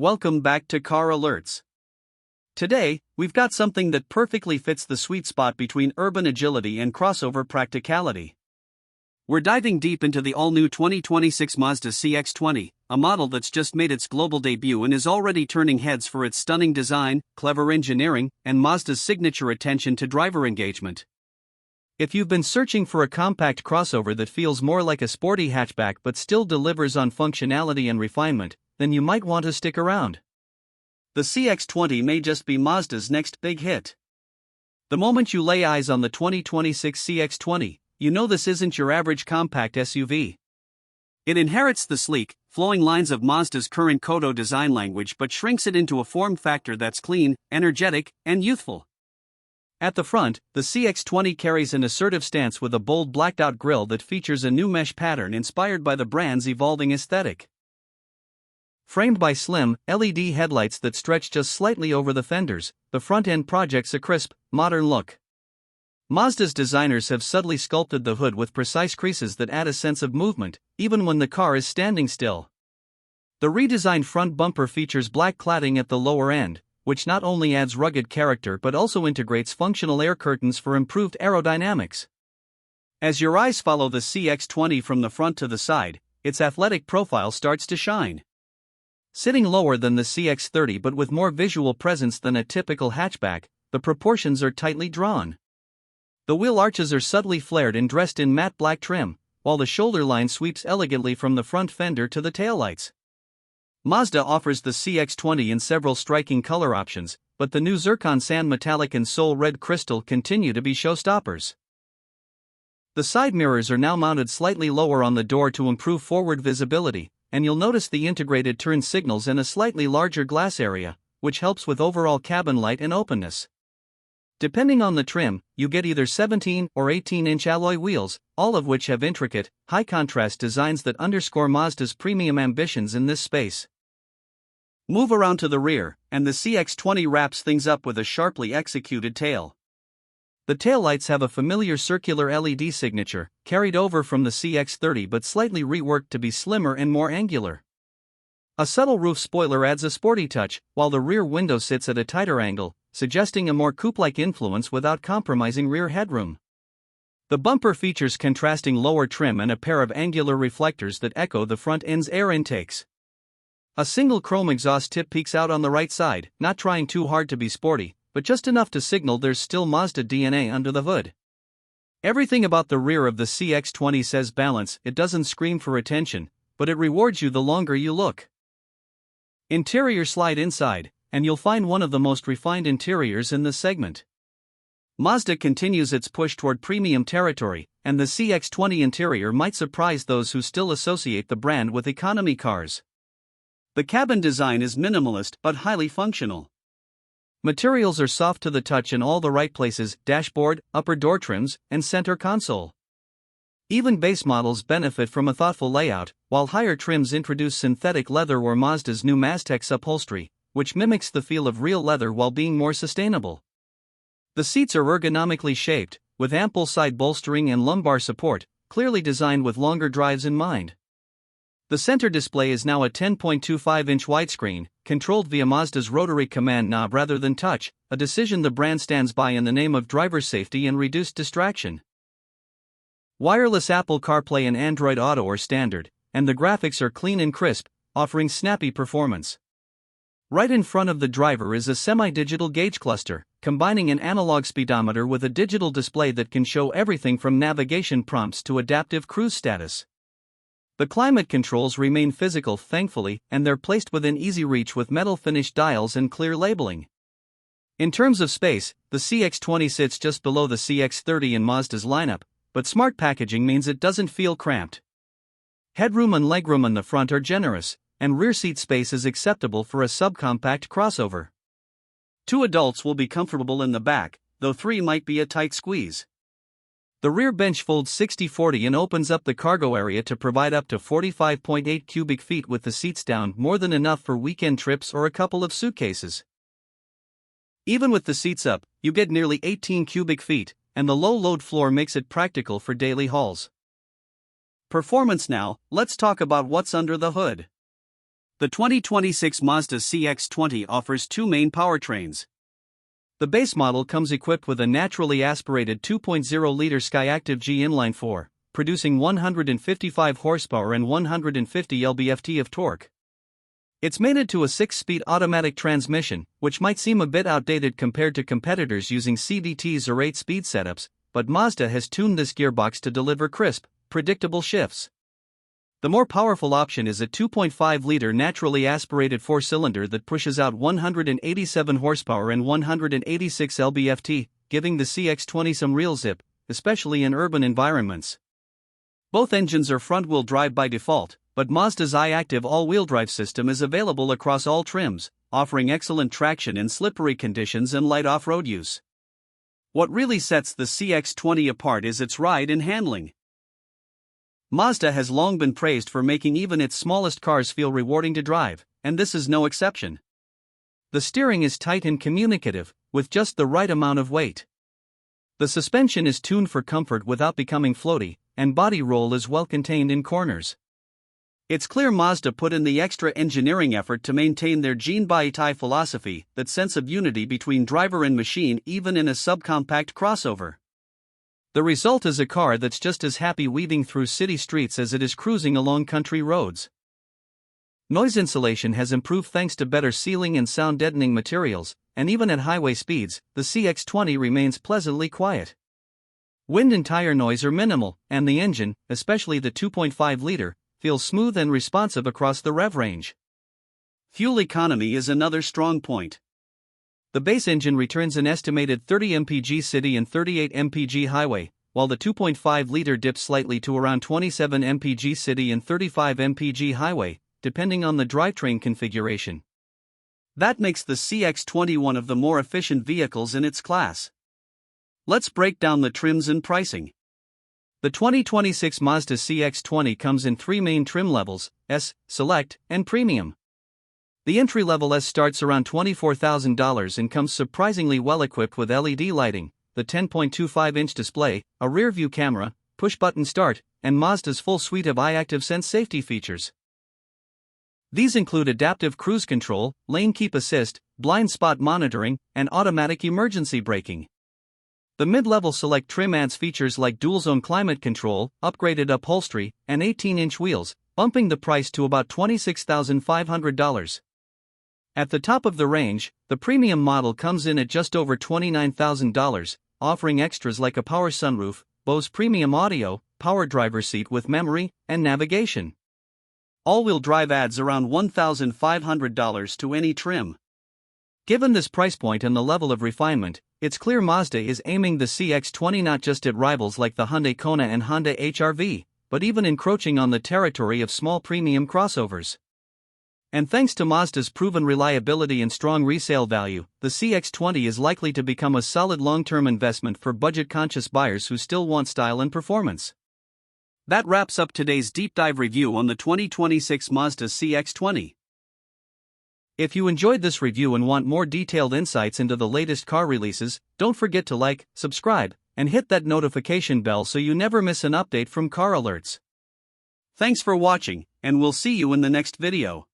Welcome back to Car Alerts. Today, we've got something that perfectly fits the sweet spot between urban agility and crossover practicality. We're diving deep into the all-new 2026 Mazda CX-20, a model that's just made its global debut and is already turning heads for its stunning design, clever engineering, and Mazda's signature attention to driver engagement. If you've been searching for a compact crossover that feels more like a sporty hatchback but still delivers on functionality and refinement, then you might want to stick around. The CX-20 may just be Mazda's next big hit. The moment you lay eyes on the 2026 CX-20, you know this isn't your average compact SUV. It inherits the sleek, flowing lines of Mazda's current Kodo design language but shrinks it into a form factor that's clean, energetic, and youthful. At the front, the CX-20 carries an assertive stance with a bold blacked-out grille that features a new mesh pattern inspired by the brand's evolving aesthetic. Framed by slim, LED headlights that stretch just slightly over the fenders, the front end projects a crisp, modern look. Mazda's designers have subtly sculpted the hood with precise creases that add a sense of movement, even when the car is standing still. The redesigned front bumper features black cladding at the lower end, which not only adds rugged character but also integrates functional air curtains for improved aerodynamics. As your eyes follow the CX-20 from the front to the side, its athletic profile starts to shine. Sitting lower than the CX-30 but with more visual presence than a typical hatchback, the proportions are tightly drawn. The wheel arches are subtly flared and dressed in matte black trim, while the shoulder line sweeps elegantly from the front fender to the taillights. Mazda offers the CX-20 in several striking color options, but the new zircon sand metallic and soul red crystal continue to be showstoppers. The side mirrors are now mounted slightly lower on the door to improve forward visibility, and you'll notice the integrated turn signals and a slightly larger glass area, which helps with overall cabin light and openness. Depending on the trim, you get either 17 or 18-inch alloy wheels, all of which have intricate, high-contrast designs that underscore Mazda's premium ambitions in this space. Move around to the rear, and the CX-20 wraps things up with a sharply executed tail. The taillights have a familiar circular LED signature, carried over from the CX-30 but slightly reworked to be slimmer and more angular. A subtle roof spoiler adds a sporty touch, while the rear window sits at a tighter angle, suggesting a more coupe-like influence without compromising rear headroom. The bumper features contrasting lower trim and a pair of angular reflectors that echo the front end's air intakes. A single chrome exhaust tip peeks out on the right side, not trying too hard to be sporty, but just enough to signal there's still Mazda DNA under the hood. Everything about the rear of the CX-20 says balance. It doesn't scream for attention, but it rewards you the longer you look. Interior: slide inside, and you'll find one of the most refined interiors in this segment. Mazda continues its push toward premium territory, and the CX-20 interior might surprise those who still associate the brand with economy cars. The cabin design is minimalist but highly functional. Materials are soft to the touch in all the right places: dashboard, upper door trims, and center console. Even base models benefit from a thoughtful layout, while higher trims introduce synthetic leather or Mazda's new Maztex upholstery, which mimics the feel of real leather while being more sustainable. The seats are ergonomically shaped, with ample side bolstering and lumbar support, clearly designed with longer drives in mind. The center display is now a 10.25-inch widescreen, controlled via Mazda's rotary command knob rather than touch, a decision the brand stands by in the name of driver safety and reduced distraction. Wireless Apple CarPlay and Android Auto are standard, and the graphics are clean and crisp, offering snappy performance. Right in front of the driver is a semi-digital gauge cluster, combining an analog speedometer with a digital display that can show everything from navigation prompts to adaptive cruise status. The climate controls remain physical, thankfully, and they're placed within easy reach with metal-finished dials and clear labeling. In terms of space, the CX-20 sits just below the CX-30 in Mazda's lineup, but smart packaging means it doesn't feel cramped. Headroom and legroom in the front are generous, and rear seat space is acceptable for a subcompact crossover. 2 adults will be comfortable in the back, though 3 might be a tight squeeze. The rear bench folds 60/40 and opens up the cargo area to provide up to 45.8 cubic feet with the seats down, more than enough for weekend trips or a couple of suitcases. Even with the seats up, you get nearly 18 cubic feet, and the low-load floor makes it practical for daily hauls. Performance now. Let's talk about what's under the hood. The 2026 Mazda CX-20 offers two main powertrains. The base model comes equipped with a naturally aspirated 2.0-liter Skyactiv G inline-4, producing 155 horsepower and 150 lb-ft of torque. It's mated to a 6-speed automatic transmission, which might seem a bit outdated compared to competitors using CVTs or 8-speed setups, but Mazda has tuned this gearbox to deliver crisp, predictable shifts. The more powerful option is a 2.5-liter naturally aspirated 4-cylinder that pushes out 187 horsepower and 186 lb-ft, giving the CX-20 some real zip, especially in urban environments. Both engines are front-wheel drive by default, but Mazda's iActive all-wheel drive system is available across all trims, offering excellent traction in slippery conditions and light off-road use. What really sets the CX-20 apart is its ride and handling. Mazda has long been praised for making even its smallest cars feel rewarding to drive, and this is no exception. The steering is tight and communicative, with just the right amount of weight. The suspension is tuned for comfort without becoming floaty, and body roll is well contained in corners. It's clear Mazda put in the extra engineering effort to maintain their Jin Baitai philosophy, that sense of unity between driver and machine even in a subcompact crossover. The result is a car that's just as happy weaving through city streets as it is cruising along country roads. Noise insulation has improved thanks to better sealing and sound deadening materials, and even at highway speeds, the CX-20 remains pleasantly quiet. Wind and tire noise are minimal, and the engine, especially the 2.5-liter, feels smooth and responsive across the rev range. Fuel economy is another strong point. The base engine returns an estimated 30 mpg city and 38 mpg highway, while the 2.5-liter dips slightly to around 27 mpg city and 35 mpg highway, depending on the drivetrain configuration. That makes the CX-20 one of the more efficient vehicles in its class. Let's break down the trims and pricing. The 2026 Mazda CX-20 comes in three main trim levels: S, Select, and Premium. The entry-level S starts around $24,000 and comes surprisingly well equipped with LED lighting, the 10.25-inch display, a rear-view camera, push-button start, and Mazda's full suite of iActive Sense safety features. These include adaptive cruise control, lane keep assist, blind spot monitoring, and automatic emergency braking. The mid-level Select trim adds features like dual-zone climate control, upgraded upholstery, and 18-inch wheels, bumping the price to about $26,500. At the top of the range, the premium model comes in at just over $29,000, offering extras like a power sunroof, Bose premium audio, power driver seat with memory, and navigation. All-wheel drive adds around $1,500 to any trim. Given this price point and the level of refinement, it's clear Mazda is aiming the CX-20 not just at rivals like the Hyundai Kona and Honda HR-V, but even encroaching on the territory of small premium crossovers. And thanks to Mazda's proven reliability and strong resale value, the CX-20 is likely to become a solid long-term investment for budget-conscious buyers who still want style and performance. That wraps up today's deep dive review on the 2026 Mazda CX-20. If you enjoyed this review and want more detailed insights into the latest car releases, don't forget to like, subscribe, and hit that notification bell so you never miss an update from Car Alerts. Thanks for watching, and we'll see you in the next video.